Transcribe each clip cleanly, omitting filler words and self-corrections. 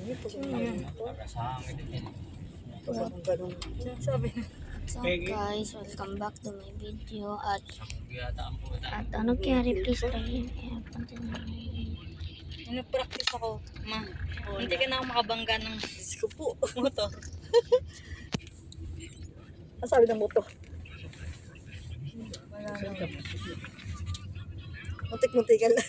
Dito siya naman. Ganun. Sabi na. So guys, welcome back to my video at ano kaya please try Nag-practice ako, ma. Hindi ka na ako makabangga ng Skupo. motor. Ang sabi ng moto. Wala na. Muntik-muntikan lang.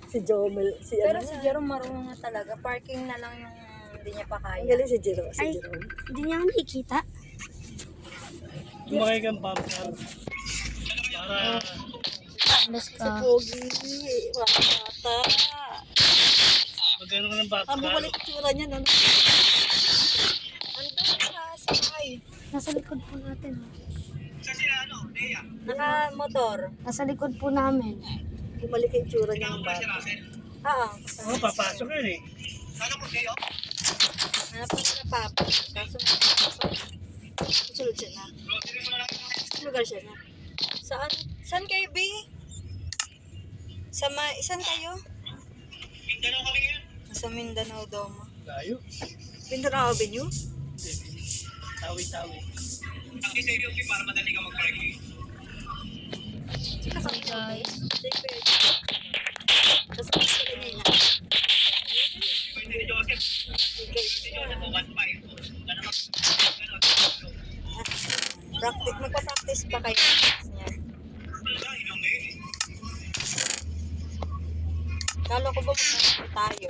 Si Jomel. Pero si Jerome marunong na talaga. Parking na lang yung hindi niya pa Ang kaya. galing si Jerome. Ay, hindi niya ako nakikita. Kumakay kang bumper para Let's Si go. Pogi. Bata. magano ka ng bumper. Ang bumalik tsura niya. No? Andun sa sakay. Nasa likod po natin. Naka-motor. Nasa likod po namin. Bumalik yung tsura niya ng bata. Oo. Papasok yun eh. Hanap ko na papa. Kaso Sulod siya na. Sa lugar siya na. Saan kayo, B? Saan kayo? Mindanao kami ngayon. Sa Mindanao daw, ma. Layo. Mindanao Avenue. Tawi-tawi. Ang seryoso para madali ka mag-parking. So guys, Tapos kasi niya. Si Joseph. Si Joseph, 1.5. Magpa-practice ba kayo? Yan. Kala ko ba tayo?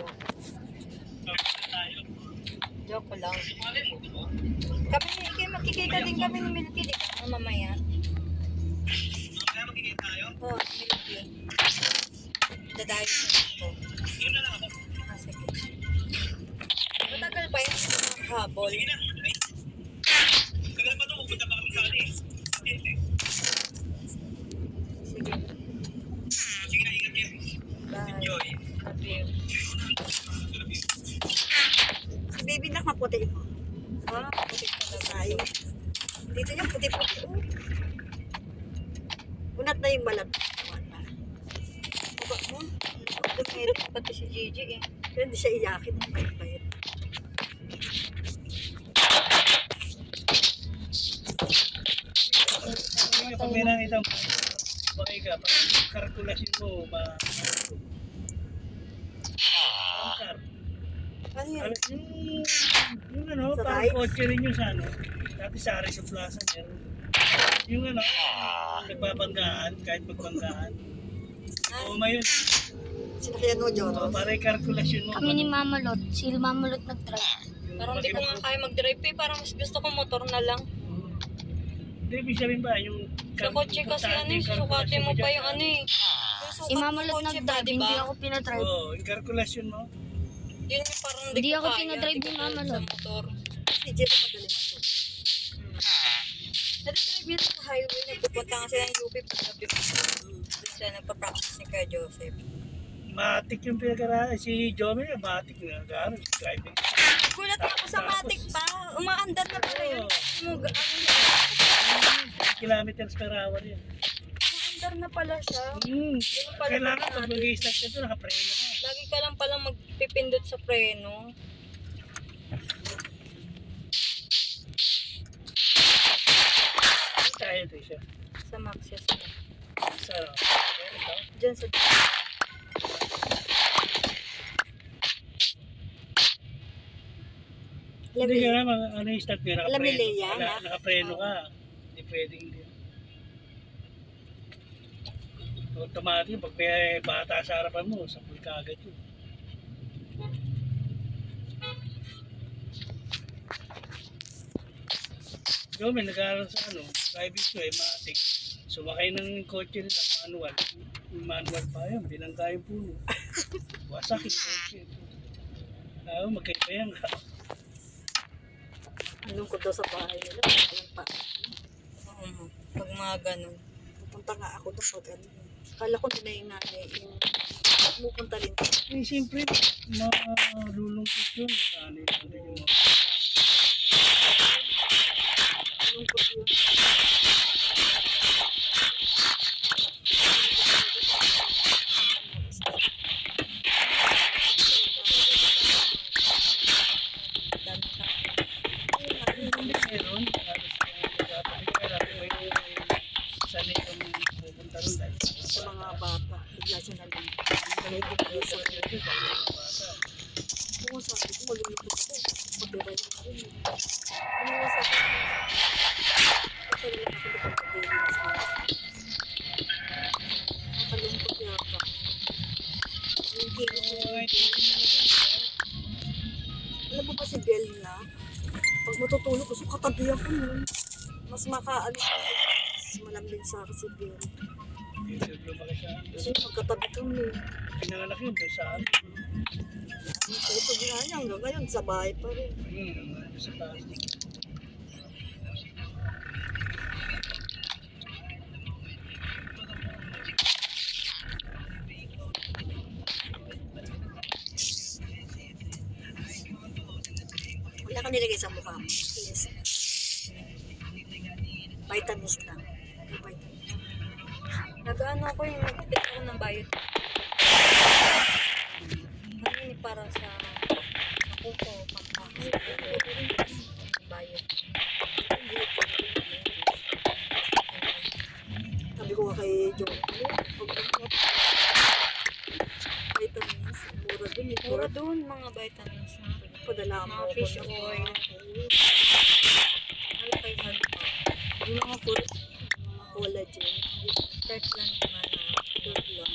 Joke lang. Magkikita din kami ni Milky, di ba? Mamaya. Oo, Milky. Dadayo sa dito. Sige. Matagal pa yun sa mga habol. Tagal pa ito, pupunta pa kami sa atin. Sige. Sige na, ingat kayo. Bye. Enjoy. Love you. Si baby na kaputi mo. Puti talaga. Sayo. Dito niya puti-puti. Unat na yung balat. Baba mo. Dumit pati si Gigi eh. Pero hindi siya iyakin. Pahit-pahit. Pag may nakita mo, bakay ka, pag karkulasyon mo, car. Ano yan? Yung ano, Sa parang rides? kotse rin yung sa ano, dati sa Aris sa Plaza, meron. Yung ano, nagbabanggaan, kahit magbanggaan. Oo, yun. Sinakyan mo, Joros. Oo, para kalkulasyon mo. kami ni Mama Lot. Si Mama Lot nag-drive. Parang hindi ko nga kaya mag-drive eh. Parang mas gusto ko motor na lang. Hindi, ibig sabihin ba, yung... Sa kotse kasi ano eh. Susukatin mo pa yung ano eh. Si Mama Lot nag-drive, hindi ako pinadrive. Oo, yung kalkulasyon mo. Yun yung parang Hindi ko ako kaya, pinadrive hindi ni ko Mama sa Lot. motor. Si Jero madali matuto. Nag-drive yun sa highway. Nagpupunta nga sila ng UP. Pagsabi ko. Doon sila nagpa-practice ni Kuya Joseph. Matik yung pinag-aralan. Si Jomer, matik na nag-aaral. Driving. Gulat ako sa matik pa. Umaandar na pala yun. Kilometers per hour yun. Umaandar na pala siya. pala Kailangan natin. pag mag-i-start ka ito, nakapreno ka. Lagi ka lang palang magpipindot sa preno. Kaya ito siya. Sa Maxis. Sa ano? Kaya ito. Diyan sa... Hindi ka naman, ano yung start mo, Alam ni nakapreno. Leia, na? Nakapreno ka. Hindi pwedeng hindi. Automatic, pag may bata sa harapan mo, sapul ka agad yun. Yo, may nag-aaral sa ano, driving school, matik. Sumakay ng kotse nila, manual. Yung manual pa yun, binangga yung puno. Wasak yung kotse. Magkaiba yan. Anong ko daw sa bahay nila. Walang pa. Pag mga ganun. Pupunta nga ako doon pag ano. Kala ko nila yung nanay. Yung pumupunta rin. Eh, siyempre, malulungkot yun. Ano yung mga Lungkot yun. Kasi sa mga bata. Kung sabi ko, malulungkot ako. Pagbiray ko na rin. Ano nga sabi ko? Ito na lang ako nakapag-daily snacks. Nakalungkot yata. Yung game ko. Alam mo ba si Bell na? Pag matutulog, gusto katabi ako nun. Mas makaano siya. Mas malambing sa akin si Bell. Hindi lumaki siya. Kasi magkatabi kami. Pinanganak yun doon sa amin. Ang puso niya niya hanggang ngayon sa bahay pa rin. Sa taas. Wala ka nilagay sa mukha mo. Yes. Vitamins lang. Vitamins. Nag-ano ako yung nagtitip ako ng bayot. Ano yun para sa kuko, pangkakas. Bayot. Sabi ko nga kay John, vitamins. Mura dun eh. Mura doon mga vitamins na. Padala mo Mga ako fish ng- oil. Ay, 500 pa. Yung mga collagen. Start lang naman na. Yun lang.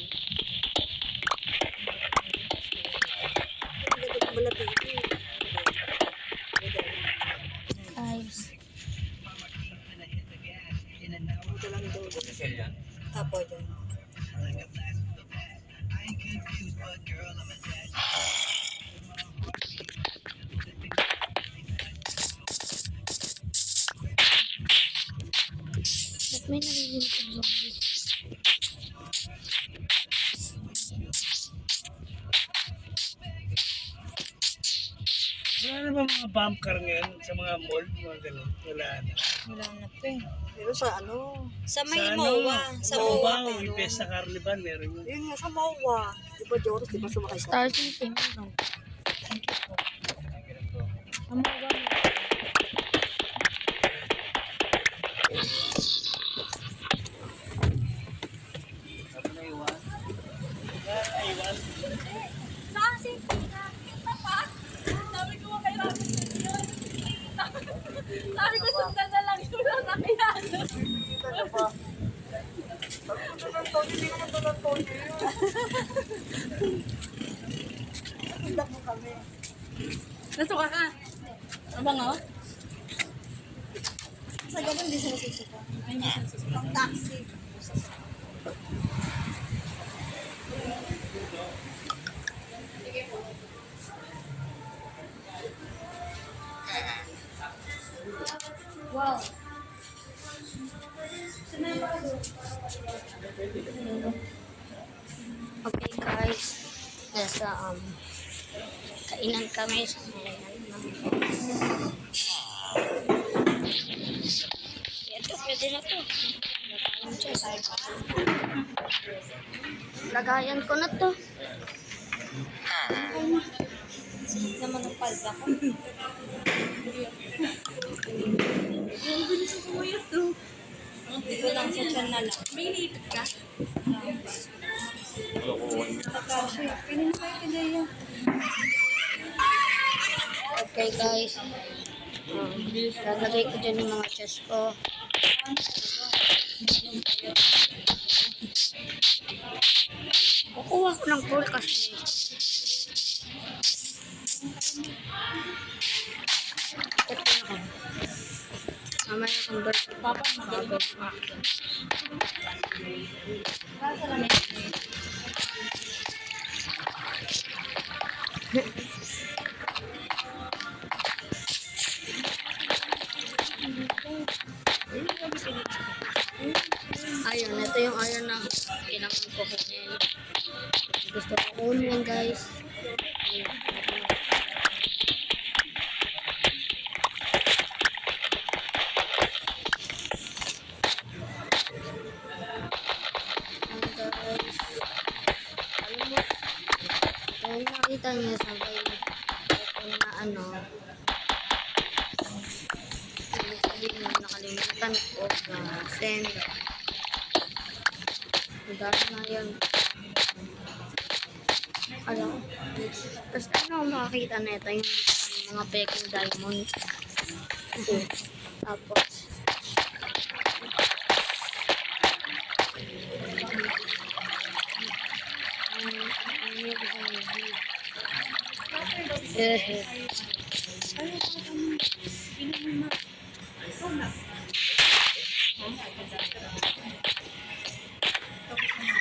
Ang ganda ng malapiti. Guys, Ito lang daw. Tapo dyan. ba't may narinig ang zombie? Wala na ba mga bump car ngayon sa mga mall? Mga ganun. Wala na. Wala na po eh. Pero sa ano, Sa may Sa MOA. Sa MOA. MOA. MOA, yung Fiesta Carnival, meron yun. yun nga sa MOA. Di ba Joros, di ba sumakay ka? Star City, meron. Ang MOA. Aywan. Sabi ko sundan na lang yun lang nakilala. Hindi naman to ng Tony yun. Sundak mo kami. Nasuka ka? Abang ako? Sa ganun, di sila susuka. Pang taxi. Wow. Okay guys, nasa kainan kami sa ito, pwede na to. Lagayan ko na to. Sweet naman ang palda ko. Dito lang sa tiyan na lang. May nipit ka? Nakakasya. Pinin na kayo kaya. Okay guys, lalagay ko dyan yung mga chest ko. Kukuha ko ng pool kasi ito na ako. Mamaya kung birthday papa, magagawin ko. Nasa lamig. Ayun, ito yung iron na kailangan ko kunin. Gusto ko kunin guys. Ayun. And guys, alam mo, kung nakita niyo sabay kung na ano, ibig sabihin mo nakalimutan ko na send. Dahil na yan. Alam ko. Tapos ano makakita na ito yung mga peking diamond. Tapos,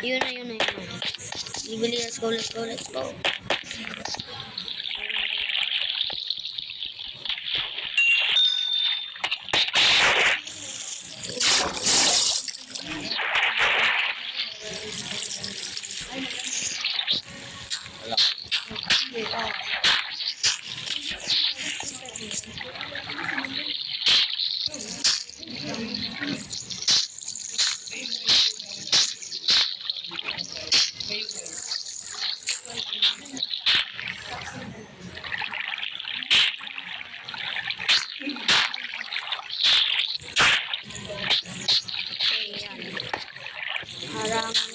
yun na. Bibili, let's go. Haraman ko.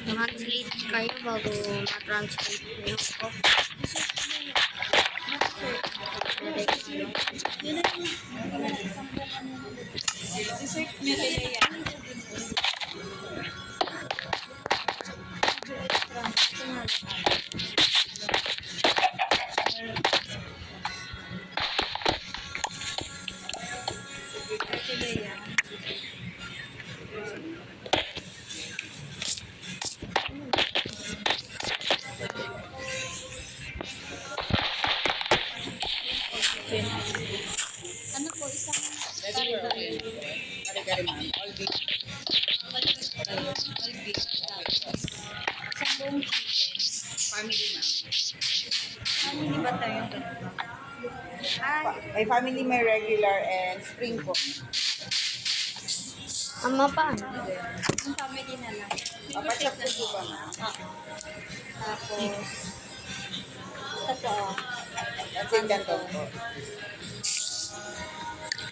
Translate kayo bago ma-translate niyo ako. Dessert niya kaya yan. Ano po, isang kare-kare. Kare-kare ma'am. All beef. Isang buong chicken. Family ma'am. Family ba tayo dalawa? May family, may regular, and spring po. Ama pa. Ang family na lang. Papachap po ba ma'am? Tapos, ito po. That's in canton po.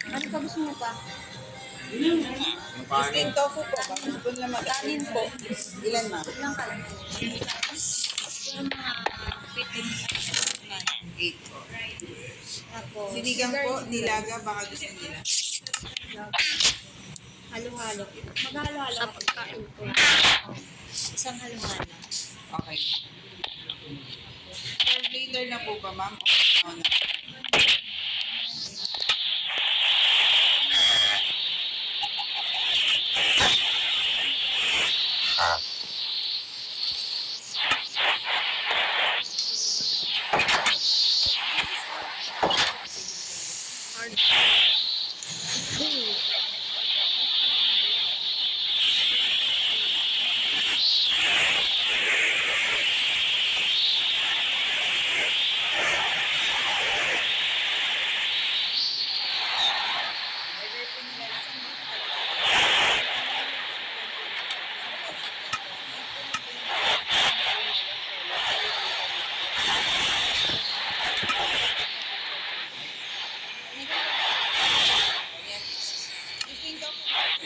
Ano ka gusto mo pa? Steamed tofu po. Bakit po naman? Kanin po. Ilan ma'am? Ilang kalan po? Yung mga 15 na. 8 po. Tapos, Sinigang po, nilaga, baka gusto nila. halo-halo. Maghalo-halo. Sa pagkain ko. Isang halo-halo. Okay. Serve later na po ba ma'am? O na?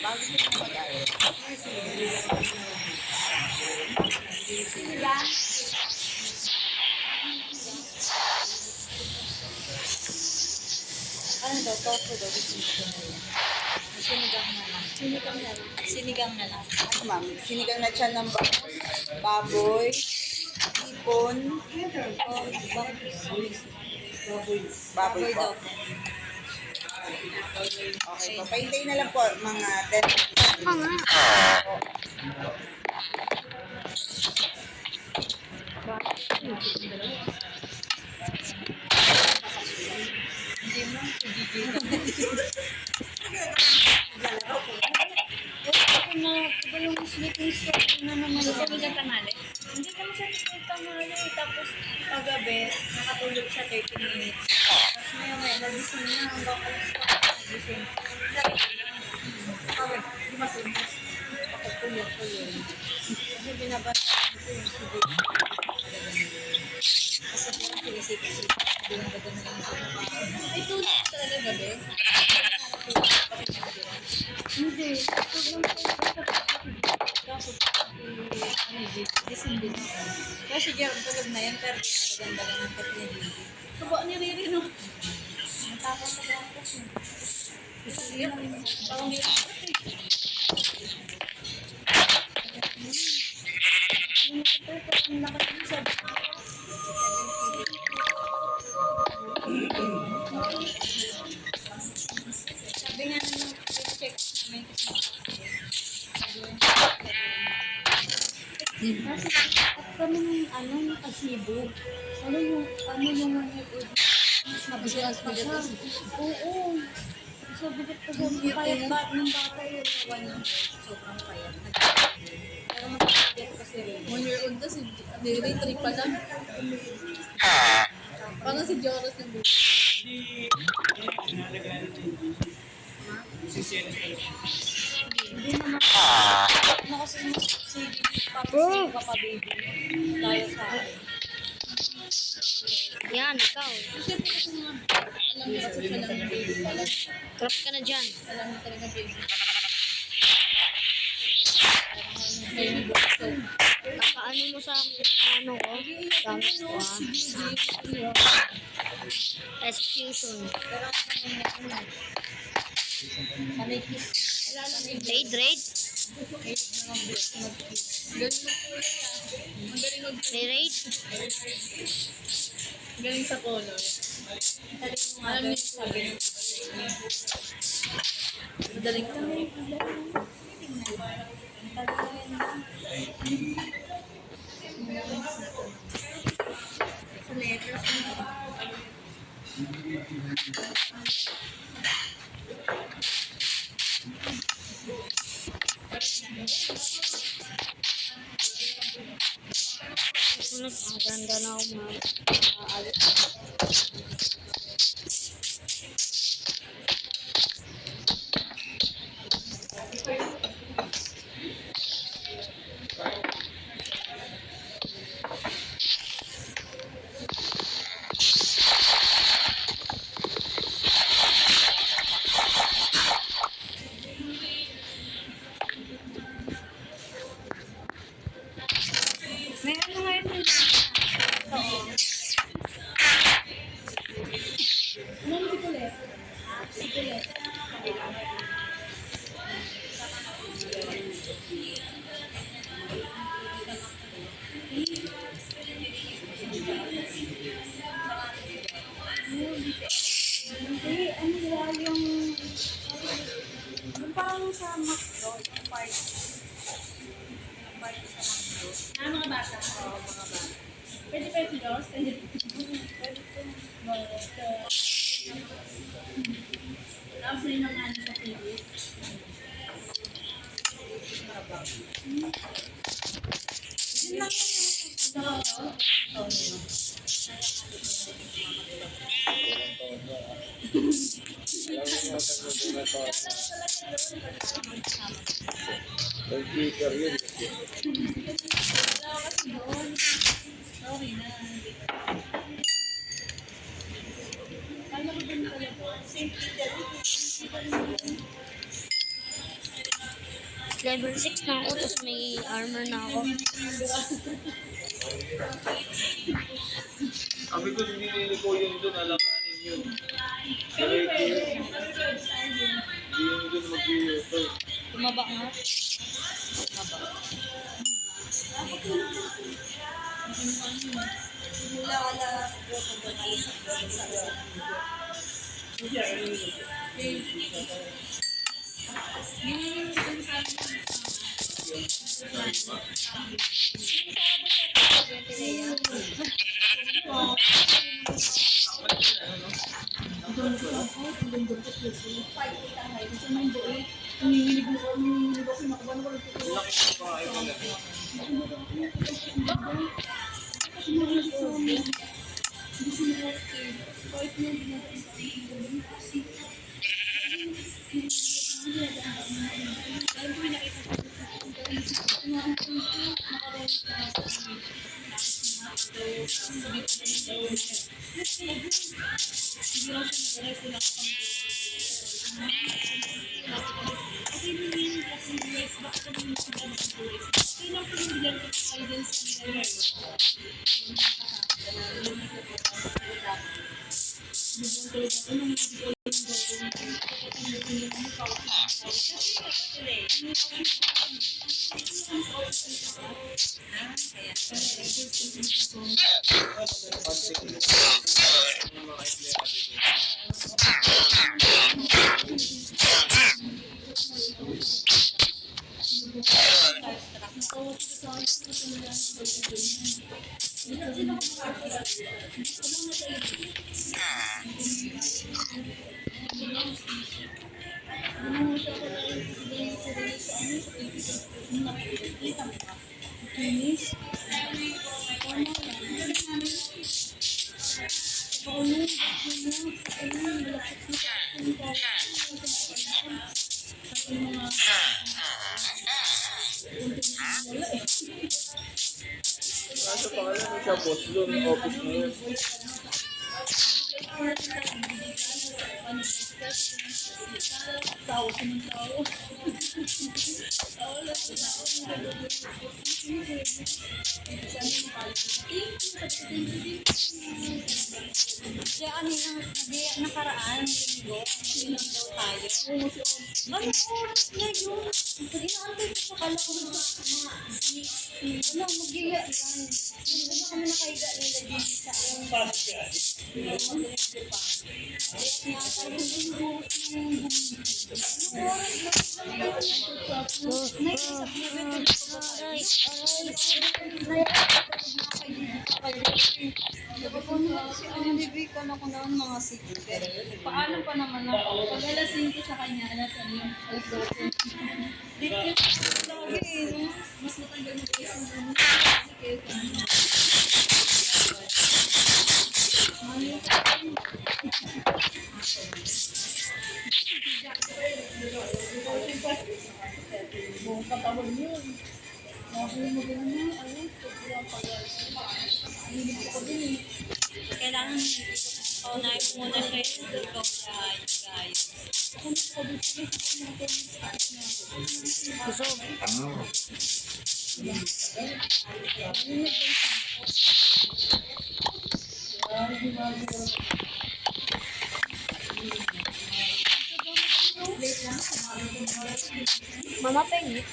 Bago gusto nila mag-aaral. Ano daw? Tofu daw. Sinigang na lang. Sinigang na lang. Ano ma'am? Sinigang na tiyan ng baboy, hipon, Oh, baboy po. daw po. Okay po. Paintay na lang po mga 10 Ako nga. Hindi naman siya tanghali. Tapos kagabi, nakatulog siya 30 minutes. Tapos maya nagising niya hanggang alas 4 nagising. Kawin, di masinis. Pagpulog ko yun. Kasi binabasa ko yung sige. Kasi parang sinisip-sip. Hindi na ganda na lang ako. Ay, tulog talaga gabi. Hindi. Ito lang po. Kaso, gising din ako. Kaya si Jerome tulog na yan, pero ginaganda lang ang pati niya. Tubo ni Riri, no? Matapos sa breakfast niya. Parang yun. Ang lakas niya sa Sabi nga nung check namin kasi kasi at kami ng nakasibo. Yung mas mabigas pa siya. Oo. Mas mabigat pa siya. yung Kaya nung bata yun, 1 year old, sobrang payat. Pero mag-get kasi rin. 1 year old na si Riri, 3 pa lang. Parang si Jonas ng buhay. Hindi, inalagaan natin. Sisiyan na siya. hindi naman. Ano kasi parang ka pa baby. Tayo sa akin. Yan, ikaw. Siyempre kasi mga alam niya kasi siya lang baby pa lang. Crop ka na dyan. Alam niya talaga baby. Baby boy. So, Kakaano mo sa ano ko? Gamit ko Execution. Pero ano, panay kiss. Raid. galing mag-kulay ah. Magaling May raid. Galing sa color. Taling mo nga doon sabi ng Madaling ka. sa letters mo. Sunod, ang ganda na ako maalit. May ano nga yun? Ano si Kulit? Si Kulit. Hindi, ano ba yung parang sa McDo, yung part. Yung part sa McDo. Ah, mga bata. Oo, mga bata. Pwede pa yung Diyos? Pwede Tapos rin ang ano sa TV. Yun lang yun. Sorry na. Level 6 na ako, tapos may armor na ako. Sabi ko, hindi ko yung doon, alanganin yun. Diretso yun. Hindi yung doon mag-i-ito. Tumaba nga. Wala. Kaso pangalan mo siya, boss doon, office mo yun. Kaya ano yung nakaraan, linggo, silang daw tayo. Ano oras na yun? Inaantay ko sa kala ko na wala, mag-iya yan. Wala na kami nakahiga nila dito sa Bibig ko na ko noon mga sige. Paano pa naman ako? Pag alas 5 sa kanya, alas 6, alas 12. Mas matanggal mo kayo sa mga kailangan paunahin mo muna siya yung ikaw guys. Mama Pengi.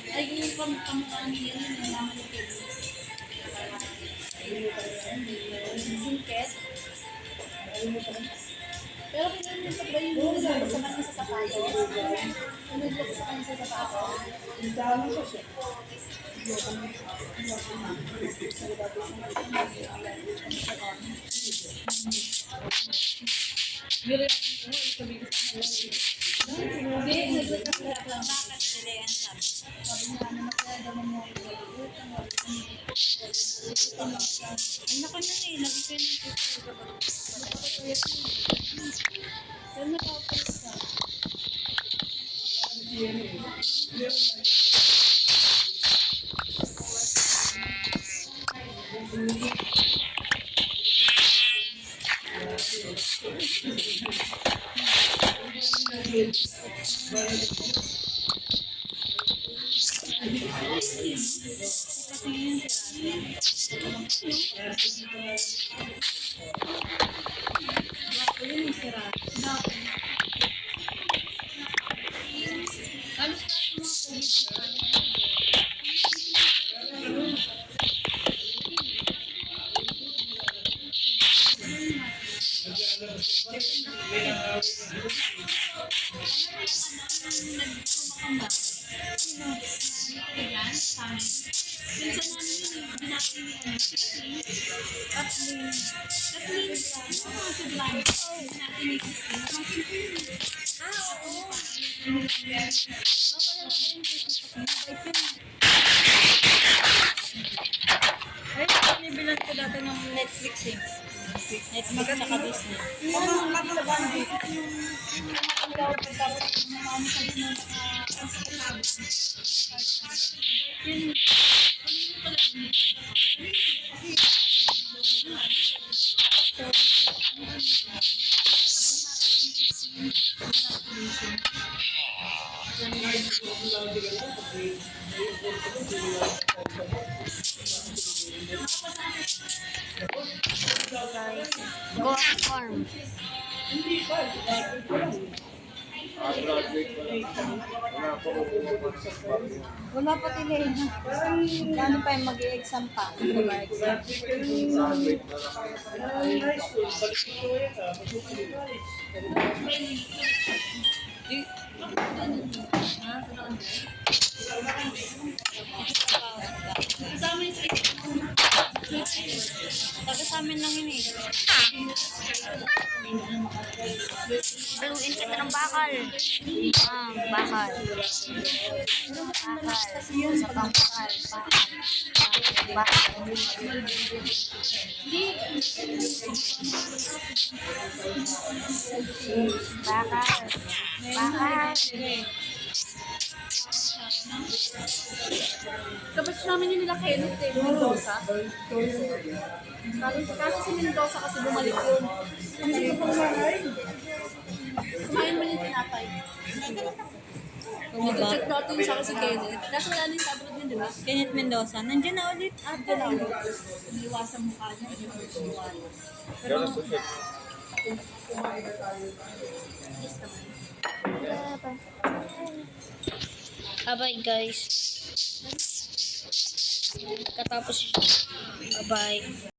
Ay, yung pamukhaan niya yun, yung naman yung singket. Pero pinanong pa ba yung sa kanya sa sapato? Pinanong sa kanya sa sapato? Bakit sila yan sabi? Sabi niya, ano masyado mo mo ay naku na eh, lagi ko yung pero nakapos ka. Ay, binibilan ko dati ng Netflix eh. Netflix tsaka Disney. Guys, go farm. Graduate pa lang. Wala pa ko pumapas sa bago. Wala pa tila yun. Paano pa yung mag-i-exam pa? Mag-i-exam. Graduate na lang. High school, balik ko yan ah. Mag-college. Taga sa amin lang yun eh. Baluin kita ng bakal. Bakal. Bakal. Sa bakal. Bakal. Bakal. Bakal. Kapatid namin yun nila Kenneth eh, Mendoza. Kaso si Mendoza kasi bumalik yun. Kumain man yung tinapay. Nag-check natin siya kasi Kenneth. Kaso wala na yung sa abroad yun, di ba? Kenneth Mendoza. Nandiyan na ulit. Iniwasan mukha niya. Pero susunod. Bye-bye guys. Katapos. Bye-bye.